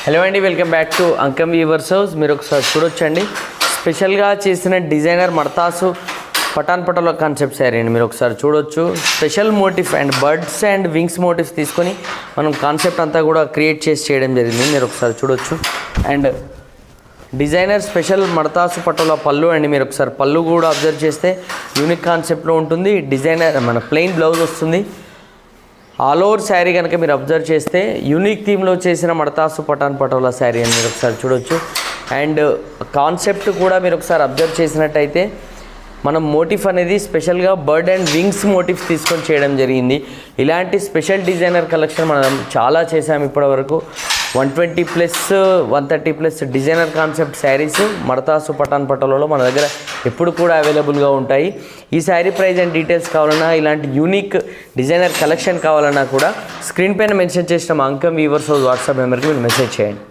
Hello అండి, welcome back to Ankam weavers house. మీరు ఒకసారి చూడొచ్చండి, స్పెషల్గా చేసిన డిజైనర్ మడతాసు పటాన్ పటోలా కాన్సెప్ట్ శారీ అండి. మీరు ఒకసారి చూడొచ్చు. Special motif and birds and wings motives తీసుకొని మనం కాన్సెప్ట్ అంతా కూడా క్రియేట్ చేసి చేయడం జరిగింది. మీరు ఒకసారి చూడొచ్చు. అండ్ డిజైనర్ స్పెషల్ మడతాసు పటోలా పళ్ళు అండి. మీరు ఒకసారి పళ్ళు కూడా అబ్జర్వ్ చేస్తే యూనిక్ కాన్సెప్ట్లో ఉంటుంది. డిజైనర్ మన ప్లెయిన్ బ్లౌజ్ వస్తుంది. ఆల్ ఓవర్ శారీ కనుక మీరు అబ్జర్వ్ చేస్తే యూనిక్ థీమ్లో చేసిన మడతాసు పటాన్ పటోలా శారీ అని మీరు ఒకసారి చూడొచ్చు. అండ్ కాన్సెప్ట్ కూడా మీరు ఒకసారి అబ్జర్వ్ చేసినట్టయితే మనం మోటిఫ్ అనేది స్పెషల్గా బర్డ్ అండ్ వింగ్స్ మోటివ్స్ తీసుకొని చేయడం జరిగింది. ఇలాంటి స్పెషల్ డిజైనర్ కలెక్షన్ మనం చాలా చేసాము ఇప్పటివరకు. 120+, 130+ డిజైనర్ కాన్సెప్ట్ శారీస్ మడతాసు పటాన్ పటోలాలో మన దగ్గర ఎప్పుడు కూడా అవైలబుల్గా ఉంటాయి. ఈ శారీ ప్రైస్ అండ్ డీటెయిల్స్ కావాలన్నా, ఇలాంటి యూనిక్ డిజైనర్ కలెక్షన్ కావాలన్నా కూడా స్క్రీన్ పైన మెన్షన్ చేసిన మా అంకం వీవర్స్ హౌస్ వాట్సాప్ నెంబర్కి మీరు మెసేజ్ చేయండి.